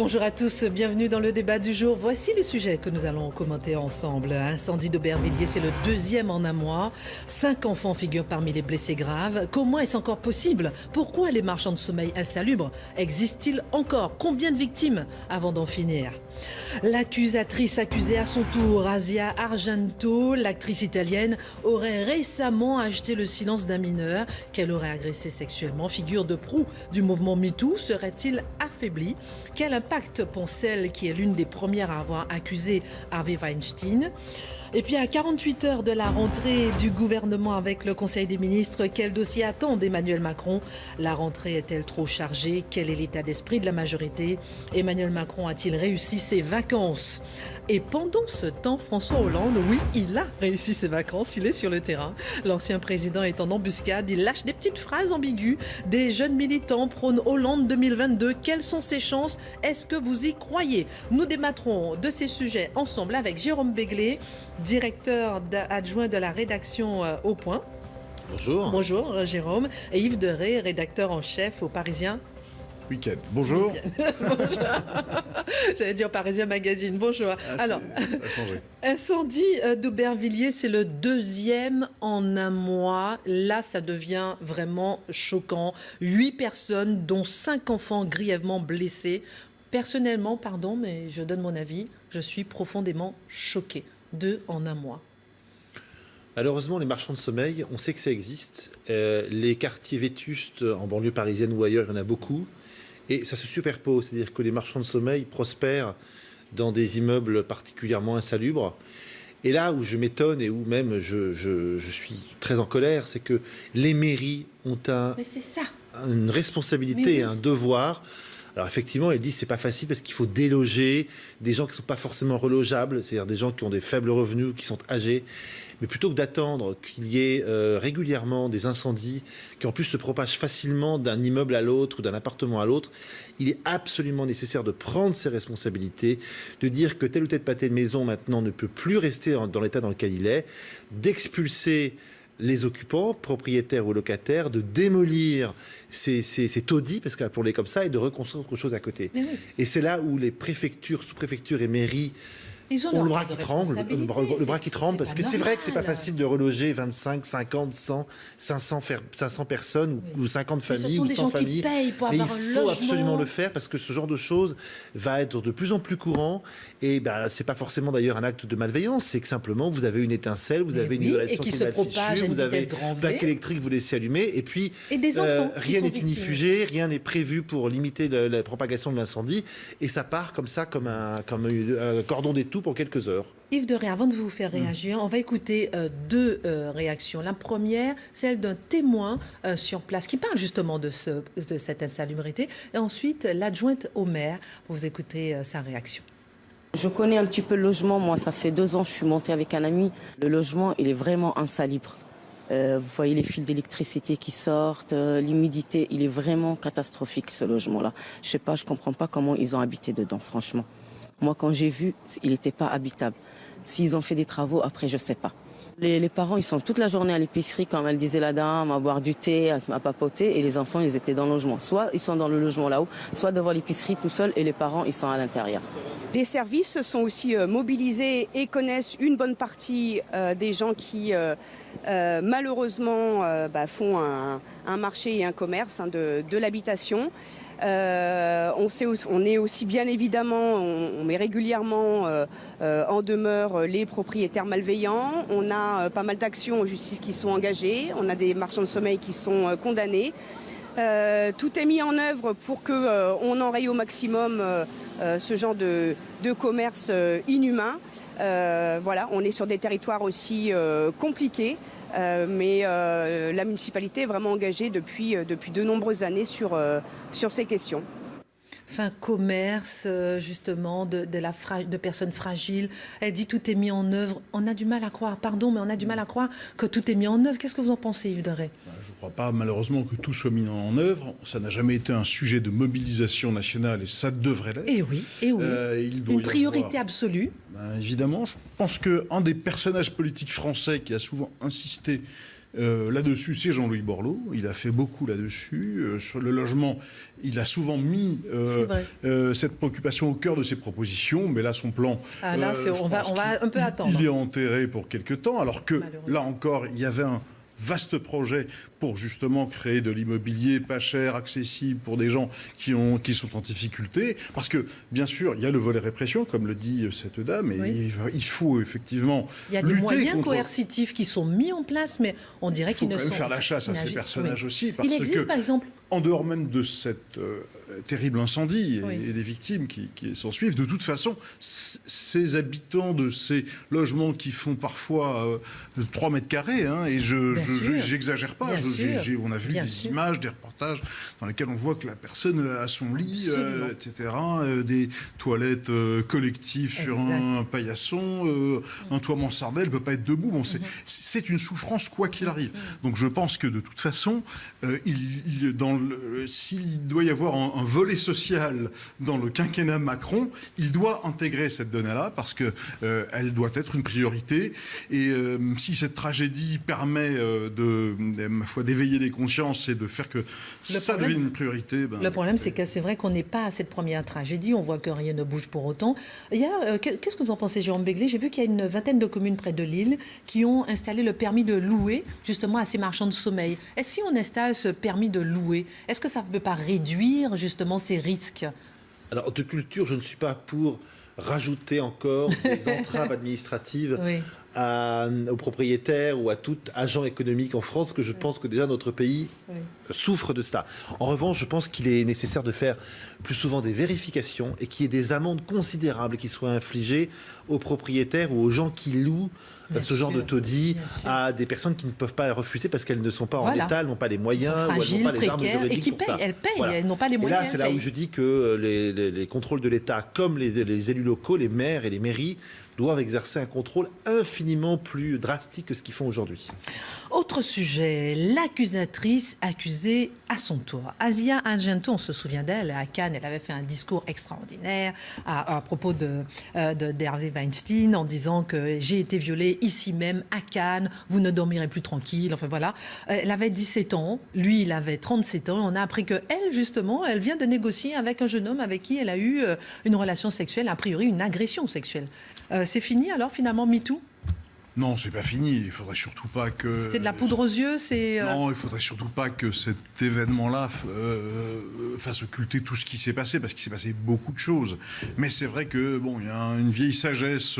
Bonjour à tous, bienvenue dans le débat du jour. Voici les sujets que nous allons commenter ensemble. Incendie d'Aubervilliers, c'est le deuxième en un mois. 5 enfants figurent parmi les blessés graves. Comment est-ce encore possible? Pourquoi les marchands de sommeil insalubres existent-ils encore? Combien de victimes avant d'en finir? L'accusatrice accusée à son tour, Asia Argento, l'actrice italienne, aurait récemment acheté le silence d'un mineur qu'elle aurait agressé sexuellement. Figure de proue du mouvement MeToo, serait-il affaibli? Quel impact pour celle qui est l'une des premières à avoir accusé Harvey Weinstein? Et puis à 48 heures de la rentrée du gouvernement avec le Conseil des ministres, quel dossier attend d'Emmanuel Macron? La rentrée est-elle trop chargée? Quel est l'état d'esprit de la majorité? Emmanuel Macron a-t-il réussi ses vacances? Et pendant ce temps, François Hollande, oui, il a réussi ses vacances, il est sur le terrain. L'ancien président est en embuscade, il lâche des petites phrases ambiguës. Des jeunes militants prônent Hollande 2022. Quelles sont ses chances? Est-ce que vous y croyez? Nous débattrons de ces sujets ensemble avec Jérôme Béglé, directeur adjoint de la rédaction Au Point. Bonjour. Bonjour Jérôme. Et Yves Derey, rédacteur en chef au Parisien Week-end. Bonjour. Bonjour. J'allais dire Parisien Magazine. Bonjour. Alors, incendie d'Aubervilliers, c'est le deuxième en un mois. Là, ça devient vraiment choquant. 8 personnes, dont 5 enfants grièvement blessés. Personnellement, pardon, mais je donne mon avis, je suis profondément choquée. 2 en un mois. Malheureusement, les marchands de sommeil, on sait que ça existe. Les quartiers vétustes en banlieue parisienne ou ailleurs, il y en a beaucoup. Et ça se superpose, c'est-à-dire que les marchands de sommeil prospèrent dans des immeubles particulièrement insalubres. Et là où je m'étonne et où même je suis très en colère, c'est que les mairies ont une responsabilité et un devoir. Alors effectivement, ils disent que c'est pas facile parce qu'il faut déloger des gens qui ne sont pas forcément relogeables, c'est-à-dire des gens qui ont des faibles revenus, qui sont âgés. Mais plutôt que d'attendre qu'il y ait régulièrement des incendies qui en plus se propagent facilement d'un immeuble à l'autre ou d'un appartement à l'autre, il est absolument nécessaire de prendre ses responsabilités, de dire que tel ou tel pâté de maison maintenant ne peut plus rester dans l'état dans lequel il est, d'expulser les occupants, propriétaires ou locataires, de démolir ces taudis, parce qu'on les comme ça, et de reconstruire autre chose à côté. Oui. Et c'est là où les préfectures, sous-préfectures et mairies ont le bras qui tremble, parce que c'est vrai que c'est pas facile de reloger 25, 50, 100, 500 personnes ou 50 familles ou 100 familles. Mais il faut absolument le faire parce que ce genre de choses va être de plus en plus courant. Et c'est pas forcément d'ailleurs un acte de malveillance, c'est que simplement vous avez une étincelle, vous avez une isolation qui est mal fichue, vous avez une plaque électrique, vous laissez allumer, et puis rien n'est unifugé, rien n'est prévu pour limiter la propagation de l'incendie, et ça part comme ça, comme un cordon d'étau pour quelques heures. Yves Derey, avant de vous faire réagir, on va écouter 2 réactions. La première, celle d'un témoin sur place qui parle justement de cette insalubrité. Et ensuite, l'adjointe au maire. Vous écoutez sa réaction. Je connais un petit peu le logement. Moi, ça fait 2 ans que je suis montée avec un ami. Le logement, il est vraiment insalubre. Vous voyez les fils d'électricité qui sortent, l'humidité, il est vraiment catastrophique ce logement-là. Je ne comprends pas comment ils ont habité dedans, franchement. Moi, quand j'ai vu, il n'était pas habitable. S'ils ont fait des travaux, après, je ne sais pas. Les parents, ils sont toute la journée à l'épicerie, comme elle disait la dame, à boire du thé, à papoter. Et les enfants, ils étaient dans le logement. Soit ils sont dans le logement là-haut, soit devant l'épicerie tout seuls et les parents, ils sont à l'intérieur. Les services sont aussi mobilisés et connaissent une bonne partie des gens qui, malheureusement, font un marché et un commerce de l'habitation. On est aussi bien évidemment, on met régulièrement en demeure les propriétaires malveillants. On a pas mal d'actions en justice qui sont engagées. On a des marchands de sommeil qui sont condamnés. Tout est mis en œuvre pour qu'on enraye au maximum ce genre de commerce inhumain. On est sur des territoires aussi compliqués. Mais la municipalité est vraiment engagée depuis de nombreuses années sur ces questions. Commerce, justement, de personnes fragiles. Elle dit tout est mis en œuvre. On a du mal à croire, pardon, mais on a du mal à croire que tout est mis en œuvre. Qu'est-ce que vous en pensez, Yves Derey ? Je ne crois pas, malheureusement, que tout soit mis en œuvre. Ça n'a jamais été un sujet de mobilisation nationale et ça devrait l'être. Et oui. Une priorité absolue. Évidemment, je pense qu'un des personnages politiques français qui a souvent insisté Là-dessus, c'est Jean-Louis Borloo. Il a fait beaucoup là-dessus. Sur le logement, il a souvent mis cette préoccupation au cœur de ses propositions. Mais là, son plan... on va un peu attendre. Il est enterré pour quelque temps, alors que, là encore, il y avait un vaste projet pour justement créer de l'immobilier pas cher, accessible pour des gens qui sont en difficulté. Parce que, bien sûr, il y a le volet répression, comme le dit cette dame, et il faut effectivement il y a des moyens coercitifs qui sont mis en place, mais on dirait qu'ils ne sont... Il faut quand même faire la chasse à ces personnages aussi. Parce il existe, par exemple... En dehors même de cet terrible incendie et des victimes qui s'en suivent, de toute façon, ces habitants de ces logements qui font parfois 3 mètres carrés, et j'exagère pas, on a vu des images, des reportages dans lesquels on voit que la personne a son lit, etc., des toilettes collectives sur un paillasson, un toit mansardé, elle ne peut pas être debout. Bon, c'est une souffrance quoi qu'il arrive. Donc je pense que de toute façon, s'il doit y avoir un volet social dans le quinquennat Macron, il doit intégrer cette donnée-là parce qu'elle doit être une priorité. Et si cette tragédie permet ma foi, d'éveiller les consciences et de faire que ça devienne une priorité... le problème, c'est que c'est vrai qu'on n'est pas à cette première tragédie. On voit que rien ne bouge pour autant. Qu'est-ce que vous en pensez, Jérôme Begley? J'ai vu qu'il y a une vingtaine de communes près de Lille qui ont installé le permis de louer justement à ces marchands de sommeil. Et si on installe ce permis de louer, est-ce que ça ne peut pas réduire justement ces risques? Alors, de culture, je ne suis pas pour rajouter encore des entraves administratives aux propriétaires ou à tout agent économique en France, que je pense que déjà notre pays souffre de ça. En revanche, je pense qu'il est nécessaire de faire plus souvent des vérifications et qu'il y ait des amendes considérables qui soient infligées aux propriétaires ou aux gens qui louent ce genre de taudis à des personnes qui ne peuvent pas refuser parce qu'elles ne sont pas en état, elles n'ont pas les moyens, ou elles n'ont pas les armes juridiques pour ça. Elles payent, elles n'ont pas les moyens. Et là, c'est là où je dis que les contrôles de l'État, comme les élus locaux, les maires et les mairies, doivent exercer un contrôle infiniment plus drastique que ce qu'ils font aujourd'hui. Autre sujet, l'accusatrice accusée à son tour. Asia Argento, on se souvient d'elle, à Cannes, elle avait fait un discours extraordinaire à propos d'Harvey Weinstein en disant que j'ai été violée ici même à Cannes, vous ne dormirez plus tranquille, enfin voilà. Elle avait 17 ans, lui il avait 37 ans, on a appris qu'elle justement, elle vient de négocier avec un jeune homme avec qui elle a eu une relation sexuelle, a priori une agression sexuelle. C'est fini alors finalement MeToo? Non, c'est pas fini. Il faudrait surtout pas que... C'est de la poudre aux yeux, c'est... Non, il faudrait surtout pas que cet événement-là fasse occulter tout ce qui s'est passé, parce qu'il s'est passé beaucoup de choses. Mais c'est vrai que, il y a une vieille sagesse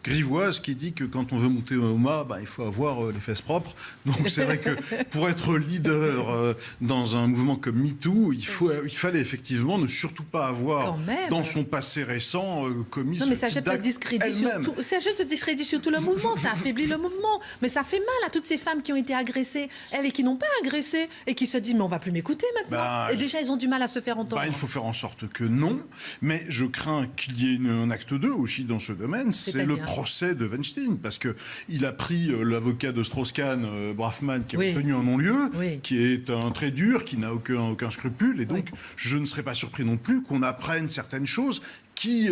grivoise qui dit que quand on veut monter au mât, il faut avoir les fesses propres. Donc c'est vrai que pour être leader dans un mouvement comme MeToo, il fallait effectivement ne surtout pas avoir dans son passé récent commis ce type d'acte elle-même. Ça jette le discrédit sur tout le mouvement, ça affaiblit le mouvement. Mais ça fait mal à toutes ces femmes qui ont été agressées, elles et qui n'ont pas agressé, et qui se disent mais on va plus m'écouter maintenant. Et déjà, elles ont du mal à se faire entendre. Il faut faire en sorte que non, mais je crains qu'il y ait un acte 2 aussi dans ce domaine, c'est le procès de Weinstein, parce qu'il a pris l'avocat de Strauss-Kahn, Brafman, qui a obtenu un non-lieu, qui est un très dur, qui n'a aucun scrupule, et donc je ne serais pas surpris non plus qu'on apprenne certaines choses qui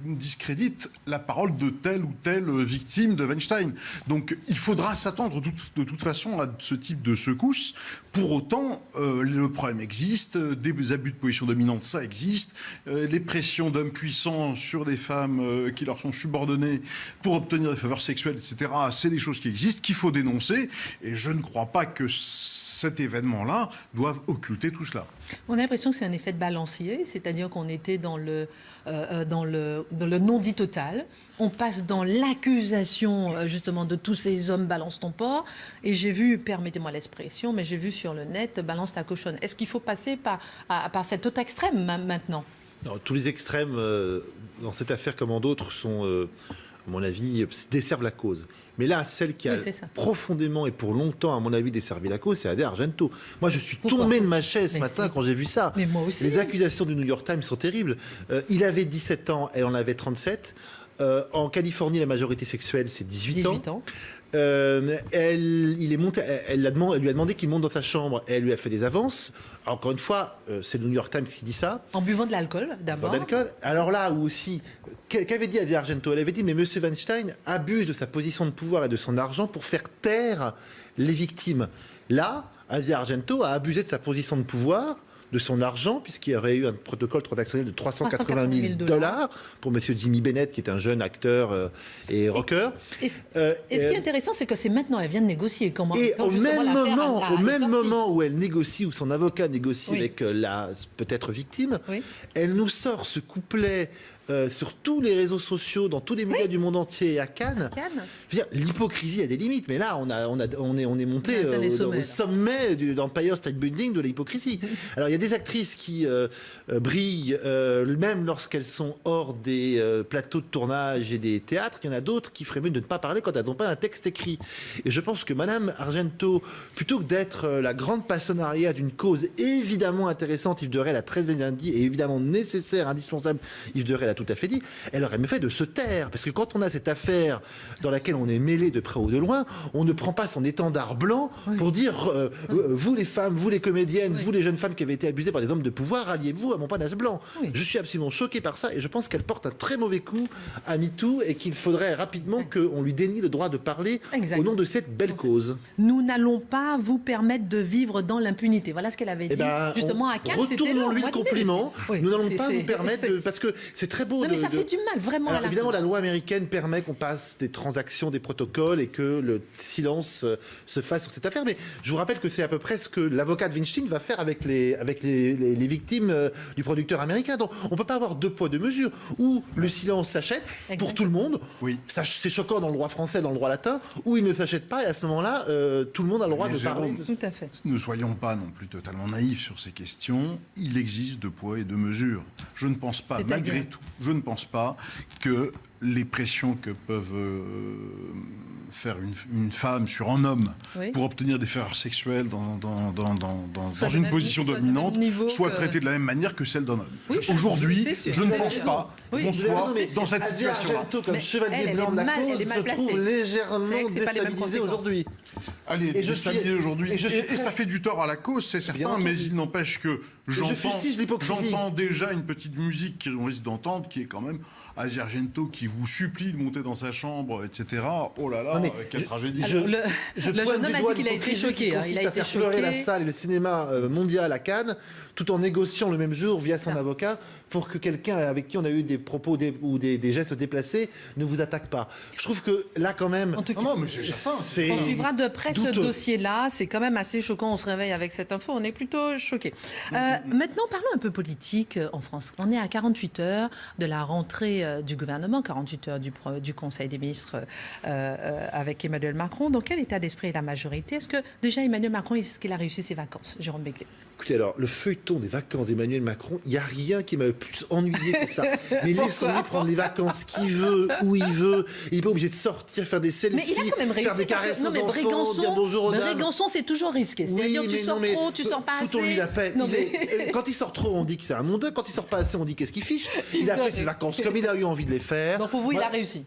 discrédite la parole de telle ou telle victime de Weinstein. Donc il faudra s'attendre de toute façon à ce type de secousse. Pour autant, le problème existe, des abus de position dominante, ça existe, les pressions d'hommes puissants sur des femmes qui leur sont subordonnées pour obtenir des faveurs sexuelles, etc., c'est des choses qui existent, qu'il faut dénoncer, et je ne crois pas que cet événement-là doive occulter tout cela. On a l'impression que c'est un effet de balancier, c'est-à-dire qu'on était dans le non-dit total. On passe dans l'accusation justement de tous ces hommes balance ton porc. Et j'ai vu, permettez-moi l'expression, mais j'ai vu sur le net balance ta cochonne. Est-ce qu'il faut passer par cet autre extrême maintenant? Non, tous les extrêmes dans cette affaire comme en d'autres sont... à mon avis, desservent la cause. Mais là, celle qui a profondément et pour longtemps, à mon avis, desservi la cause, c'est Asia Argento. Moi, je suis tombé de ma chaise ce matin quand j'ai vu ça. Mais moi aussi. Les accusations du New York Times sont terribles. Il avait 17 ans, elle en avait 37. En Californie, la majorité sexuelle, c'est 18 ans. Elle lui a demandé qu'il monte dans sa chambre. Elle lui a fait des avances. Encore une fois, c'est le New York Times qui dit ça. En buvant de l'alcool, d'abord. Alors là, où aussi, qu'avait dit Adi Argento? Elle avait dit, mais M. Weinstein abuse de sa position de pouvoir et de son argent pour faire taire les victimes. Là, Adi Argento a abusé de sa position de pouvoir, de son argent, puisqu'il y aurait eu un protocole transactionnel de 380 000 $ pour M. Jimmy Bennett, qui est un jeune acteur et rocker. Et ce qui est intéressant, c'est que c'est maintenant, elle vient de négocier. Au même moment où elle négocie, où son avocat négocie avec la peut-être victime, elle nous sort ce couplet sur tous les réseaux sociaux, dans tous les médias du monde entier et à Cannes. L'hypocrisie a des limites, mais là, on est monté au sommet de l'Empire State Building de l'hypocrisie. Alors, il y a des actrices qui brillent, même lorsqu'elles sont hors des plateaux de tournage et des théâtres. Il y en a d'autres qui feraient mieux de ne pas parler quand elles n'ont pas un texte écrit. Et je pense que Madame Argento, plutôt que d'être la grande passionnariat d'une cause évidemment intéressante, Yves de Rey l'a très bien dit, et évidemment nécessaire, indispensable, Yves de Rey l'a tout à fait dit, elle aurait mieux fait de se taire. Parce que quand on a cette affaire dans laquelle on est mêlé de près ou de loin, on ne prend pas son étendard blanc pour dire vous les femmes, vous les comédiennes, vous les jeunes femmes qui avaient été abusées par des hommes de pouvoir, ralliez-vous à mon panache blanc. Je suis absolument choqué par ça et je pense qu'elle porte un très mauvais coup à MeToo et qu'il faudrait rapidement qu'on lui dénie le droit de parler au nom de cette belle cause. Nous n'allons pas vous permettre de vivre dans l'impunité. Voilà ce qu'elle avait dit justement à Cannes. Retournons-lui le compliment. Nous n'allons pas vous permettre parce que c'est très beau. Non, mais ça fait du mal, vraiment. Alors, évidemment, la loi américaine permet qu'on passe des transactions, des protocoles et que le silence se fasse sur cette affaire. Mais je vous rappelle que c'est à peu près ce que l'avocat de Weinstein va faire avec les victimes du producteur américain. Donc, on ne peut pas avoir deux poids, deux mesures. Ou le silence s'achète pour tout le monde. C'est choquant dans le droit français, dans le droit latin. Ou il ne s'achète pas et à ce moment-là, tout le monde a le droit de parler. Tout à fait. Ne soyons pas non plus totalement naïfs sur ces questions. Il existe deux poids et deux mesures. Je ne pense pas, malgré tout, je ne pense pas que les pressions que peuvent faire une femme sur un homme pour obtenir des faveurs sexuelles dans une position dominante soient traitées de la même manière que celle d'un homme. Aujourd'hui, je ne pense pas qu'on soit dans cette situation-là. Comme chevalier blanc de la cause se trouve légèrement déstabilisé aujourd'hui. Allez, déstabilisé aujourd'hui. Et ça fait du tort à la cause, c'est certain, mais il n'empêche que j'entends déjà une petite musique qu'on risque d'entendre qui est quand même Adi Argento qui vous supplie de monter dans sa chambre, etc. Oh là là, quelle tragédie. Le jeune homme a dit qu'il a été choqué. Il a été choqué. La salle et le cinéma mondial à Cannes, tout en négociant le même jour via son avocat pour que quelqu'un avec qui on a eu des propos ou des gestes déplacés ne vous attaque pas. Je trouve que là, quand même, en tout cas, on suivra de près ce dossier-là. C'est quand même assez choquant. On se réveille avec cette info. On est plutôt choqués. Maintenant, parlons un peu politique en France. On est à 48 heures de la rentrée du gouvernement, 48 heures du Conseil des ministres avec Emmanuel Macron. Dans quel état d'esprit est la majorité? Est-ce que déjà Emmanuel Macron, est-ce qu'il a réussi ses vacances? Jérôme Béglé. Écoutez, alors, le feuilleton des vacances d'Emmanuel Macron, il n'y a rien qui m'a plus ennuyé que ça. Mais laissons-lui prendre les vacances qu'il veut, où il veut. Il n'est pas obligé de sortir, faire des selfies, mais il a quand même réussi, faire des caresses aux enfants, dire bonjour aux dames. Brégançon, c'est toujours risqué. C'est-à-dire que tu sors trop, tu sors pas assez. Foutons-lui la paix. Quand il sort trop, on dit que c'est un mondain. Quand il sort pas assez, on dit qu'est-ce qu'il fiche. Il a fait ses vacances comme il a eu envie de les faire. Donc pour vous, il a réussi.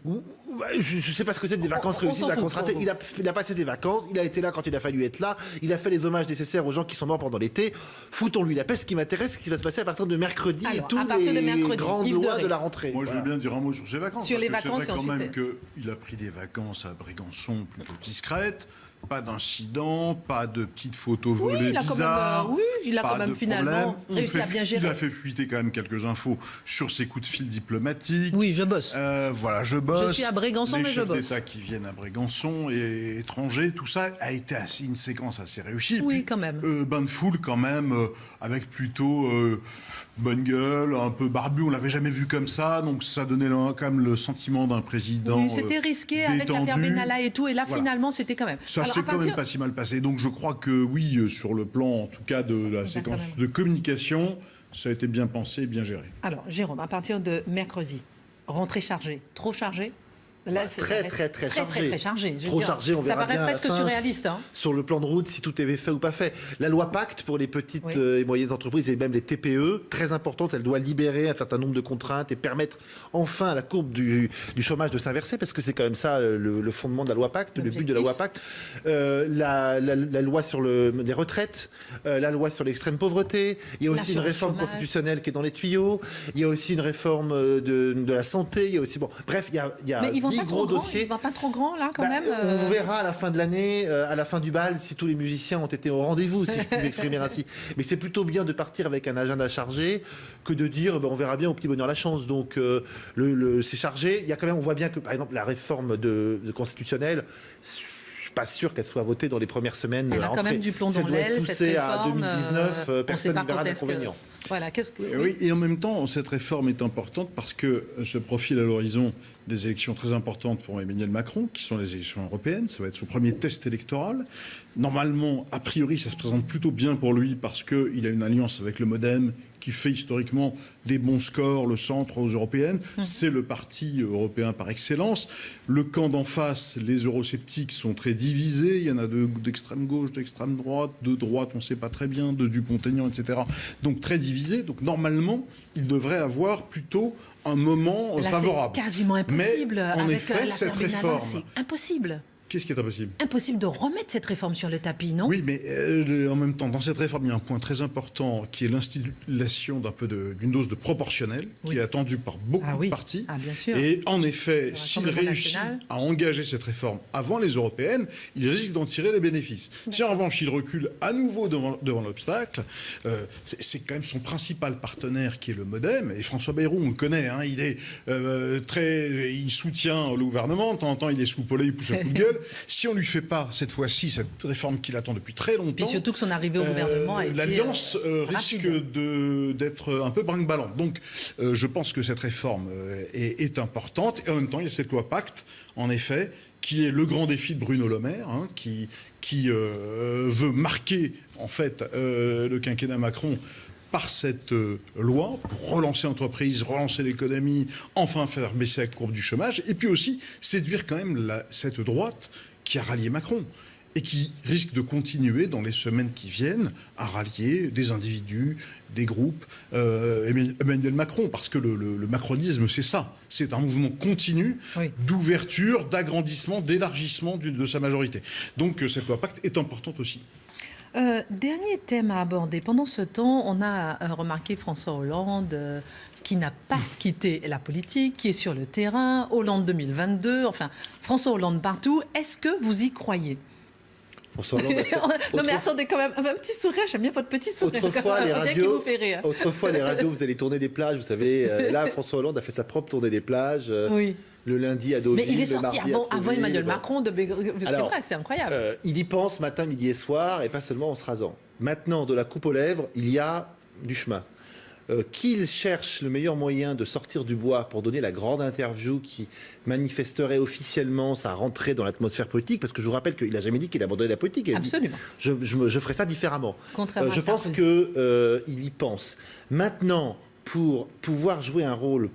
Je ne sais pas ce que c'est des vacances réussies, des vacances ratées. Il a passé des vacances, il a été là quand il a fallu être là, il a fait les hommages nécessaires aux gens qui sont morts pendant l'été. Foutons-lui la paix. Ce qui m'intéresse, c'est ce qui va se passer à partir de mercredi et tous les grandes lois de la rentrée. Moi, je veux bien dire un mot sur ses vacances. Sur les vacances, c'est vrai quand même qu'il a pris des vacances à Brégançon plutôt discrètes. Pas d'incident, pas de petites photos volées bizarres. Il a quand même finalement réussi à bien gérer. Il a fait fuiter quand même quelques infos sur ses coups de fil diplomatiques. Oui, je bosse. Voilà, je bosse. Je suis à Brégançon, mais je bosse. Les chefs d'État qui viennent à Brégançon et étrangers, tout ça a été une séquence assez réussie. Oui, puis, quand même. Bain de foule quand même, avec plutôt bonne gueule, un peu barbu. On l'avait jamais vu comme ça, donc ça donnait quand même le sentiment d'un président. Oui, c'était risqué avec l'affaire Benalla et tout, et là finalement c'était quand même. C'est quand même pas si mal passé. Donc je crois que oui, sur le plan en tout cas de la séquence de communication, ça a été bien pensé et bien géré. Alors Jérôme, à partir de mercredi, rentrée chargée, trop chargée? Là, très chargé. Très chargé. Trop chargé, on verra bien. Ça paraît presque surréaliste. Sur le plan de route, si tout est fait ou pas fait. La loi Pacte pour les petites et moyennes entreprises et même les TPE, très importante, elle doit libérer un certain nombre de contraintes et permettre enfin à la courbe du chômage de s'inverser, parce que c'est quand même ça le fondement de la loi Pacte, le but de la loi Pacte. La loi sur les retraites, la loi sur l'extrême pauvreté, il y a aussi une réforme constitutionnelle qui est dans les tuyaux, il y a aussi une réforme de la santé, il y a aussi... Bon, bref, il y a 10 gros dossiers. Il va pas trop grand, là, quand même. On verra à la fin de l'année, à la fin du bal, si tous les musiciens ont été au rendez-vous, si je puis m'exprimer ainsi. Mais c'est plutôt bien de partir avec un agenda chargé que de dire on verra bien au petit bonheur la chance. Donc c'est chargé. Il y a quand même, on voit bien que, par exemple, la réforme de constitutionnelle, pas sûr qu'elle soit votée dans les premières semaines. Elle a quand même du plomb dans l'aile, cette réforme. À 2019, personne ne verra d'inconvénient. Voilà, oui, et en même temps, cette réforme est importante parce que se profile à l'horizon des élections très importantes pour Emmanuel Macron, qui sont les élections européennes. Ça va être son premier test électoral. Normalement, a priori, ça se présente plutôt bien pour lui parce qu'il a une alliance avec le MoDem qui fait historiquement des bons scores, le centre aux européennes. C'est le parti européen par excellence. Le camp d'en face, les eurosceptiques, sont très divisés. Il y en a d'extrême gauche, d'extrême droite, de droite, on ne sait pas très bien, de Dupont-Aignan, etc. Donc très divisés. Donc normalement, il devrait avoir plutôt un moment favorable. C'est quasiment impossible. Mais en effet, cette réforme... C'est impossible. Qu'est-ce qui est impossible ? Impossible de remettre cette réforme sur le tapis, non ? Oui, mais en même temps, dans cette réforme, il y a un point très important qui est l'instillation d'une dose de proportionnel, qui est attendue par beaucoup de partis. Bien sûr. Et en effet, s'il réussit à engager cette réforme avant les européennes, il risque d'en tirer les bénéfices. Si en revanche, il recule à nouveau devant l'obstacle, c'est quand même son principal partenaire qui est le MoDem. Et François Bayrou, on le connaît, hein, il est il soutient le gouvernement, de temps en temps, il est soupolé, il pousse un coup de gueule. Si on ne lui fait pas, cette fois-ci, cette réforme qu'il attend depuis très longtemps... Et surtout que son arrivée au gouvernement a été l'alliance risque d'être un peu brinque-ballant. Donc, je pense que cette réforme est importante. Et en même temps, il y a cette loi Pacte, en effet, qui est le grand défi de Bruno Le Maire, hein, qui veut marquer, en fait, le quinquennat Macron par cette loi pour relancer l'entreprise, relancer l'économie, enfin faire baisser la courbe du chômage, et puis aussi séduire quand même cette droite qui a rallié Macron et qui risque de continuer dans les semaines qui viennent à rallier des individus, des groupes, Emmanuel Macron, parce que le macronisme, c'est ça. C'est un mouvement continu d'ouverture, d'agrandissement, d'élargissement de sa majorité. Donc cette loi Pacte est importante aussi. Dernier thème à aborder. Pendant ce temps, on a remarqué François Hollande qui n'a pas quitté la politique, qui est sur le terrain. Hollande 2022, enfin, François Hollande partout. Est-ce que vous y croyez ? François Hollande non mais attendez quand même, un petit sourire, j'aime bien votre petit sourire. Autrefois, les radios, vous allez tourner des plages, vous savez. Là, François Hollande a fait sa propre tournée des plages. Oui. Le lundi à Deauville, mais il est sorti avant Emmanuel bon. Macron. C'est vrai, c'est incroyable. Il y pense matin, midi et soir, et pas seulement en se rasant. Maintenant, de la coupe aux lèvres, il y a du chemin. Qu'il cherche le meilleur moyen de sortir du bois pour donner la grande interview qui manifesterait officiellement sa rentrée dans l'atmosphère politique, parce que je vous rappelle qu'il n'a jamais dit qu'il abandonnait la politique. Il Absolument. Dit, je ferai ça différemment. Contrairement je pense qu'il y pense. Maintenant, pour pouvoir jouer un rôle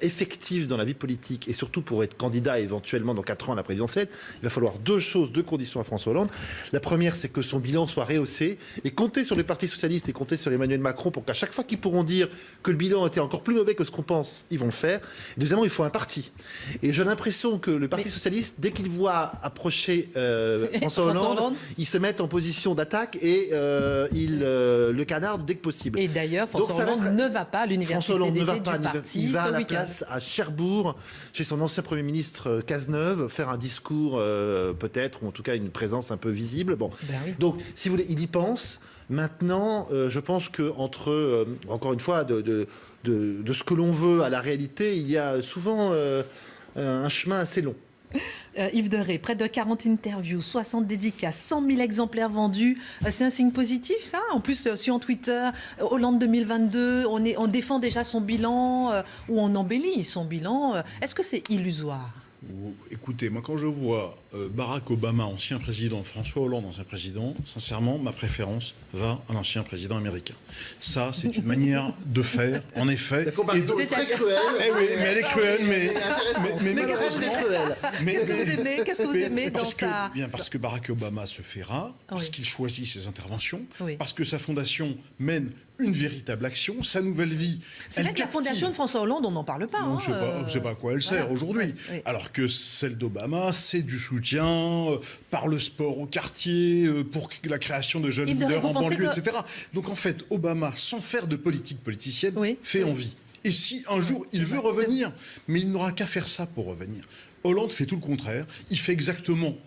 effectif dans la vie politique et surtout pour être candidat éventuellement dans 4 ans à la présidentielle, il va falloir deux conditions à François Hollande. La première, c'est que son bilan soit rehaussé et compter sur le Parti socialiste et compter sur Emmanuel Macron pour qu'à chaque fois qu'ils pourront dire que le bilan était encore plus mauvais que ce qu'on pense, ils vont le faire. Et deuxièmement, il faut un parti. Et j'ai l'impression que le Parti socialiste, dès qu'il voit approcher François Hollande, ils se mettent en position d'attaque et ils le canardent dès que possible. Et d'ailleurs, François Hollande ne va pas à l'université d'été du parti. Il va à la place à Cherbourg, chez son ancien Premier ministre Cazeneuve, faire un discours peut-être, ou en tout cas une présence un peu visible. Bon. Oui. Donc, si vous voulez, il y pense. Maintenant, je pense qu'entre, encore une fois, de ce que l'on veut à la réalité, il y a souvent un chemin assez long. Yves Derré, près de 40 interviews, 60 dédicaces, 100 000 exemplaires vendus. C'est un signe positif, ça ? En plus, sur Twitter, Hollande 2022, on défend déjà son bilan, ou on embellit son bilan. Est-ce que c'est illusoire ? Écoutez, moi quand je vois Barack Obama, ancien président, François Hollande, ancien président, sincèrement, ma préférence va à l'ancien président américain. Ça, c'est une manière de faire, en effet. La comparaison est très cruelle. Eh oui, mais elle est cruelle, mais malheureusement... Qu'est-ce que vous aimez dans ça? Parce que Barack Obama se fait rare, parce qu'il choisit ses interventions, oui. parce que sa fondation mène une véritable action, sa nouvelle vie. C'est vrai que la fondation de François Hollande, on n'en parle pas. On ne sait pas à quoi elle sert aujourd'hui. Oui. Alors que celle d'Obama, c'est du soutien par le sport au quartier, pour la création de jeunes leaders en banlieue, etc. Donc en fait, Obama, sans faire de politique politicienne, fait envie. Et si un jour il veut revenir, mais il n'aura qu'à faire ça pour revenir. Hollande fait tout le contraire. Il fait exactement,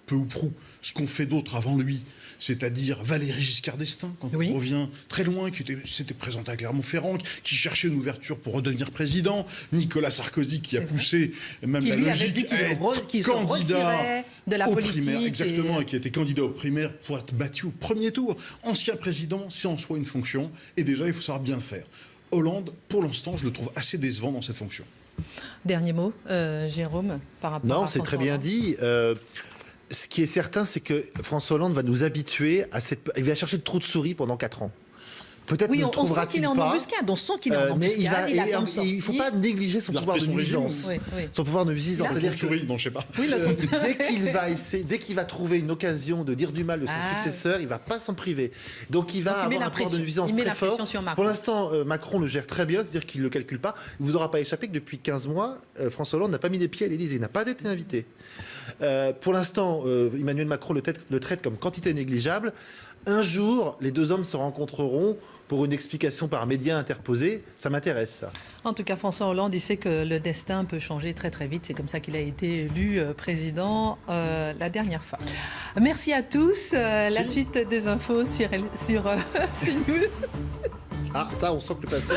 peu ou prou, ce qu'ont fait d'autres avant lui. C'est-à-dire Valéry Giscard d'Estaing, quand on revient très loin, qui s'était présenté à Clermont-Ferrand, qui cherchait une ouverture pour redevenir président. Nicolas Sarkozy, qui a poussé même qui la lui logique avait dit qu'il candidat de la politique. Primaires, exactement, et qui était candidat aux primaires pour être battu au premier tour. Ancien président, c'est en soi une fonction, et déjà, il faut savoir bien le faire. Hollande, pour l'instant, je le trouve assez décevant dans cette fonction. Dernier mot, Jérôme, par rapport à Non, c'est très bien dit. Ce qui est certain, c'est que François Hollande va nous habituer à cette... Il va chercher le trou de souris pendant 4 ans. Peut-être ne trouvera-t-il pas. On sent qu'il est en embuscade. Mais il ne faut pas négliger son pouvoir de nuisance. Son pouvoir de nuisance. C'est-à-dire que... Non, je sais pas. Dès qu'il va trouver une occasion de dire du mal de son successeur, il ne va pas s'en priver. Donc il va avoir un pouvoir de nuisance très fort. Pour l'instant, Macron le gère très bien, c'est-à-dire qu'il ne le calcule pas. Il ne vous aura pas échappé que depuis 15 mois, François Hollande n'a pas mis les pieds à l'Élysée. Il n'a pas été invité. Pour l'instant, Emmanuel Macron le traite comme quantité négligeable. Un jour, les deux hommes se rencontreront pour une explication par médias interposés. Ça m'intéresse, ça. En tout cas, François Hollande, il sait que le destin peut changer très très vite. C'est comme ça qu'il a été élu président la dernière fois. Merci à tous. La suite des infos sur CNews. Ah, ça, on sent que le passé...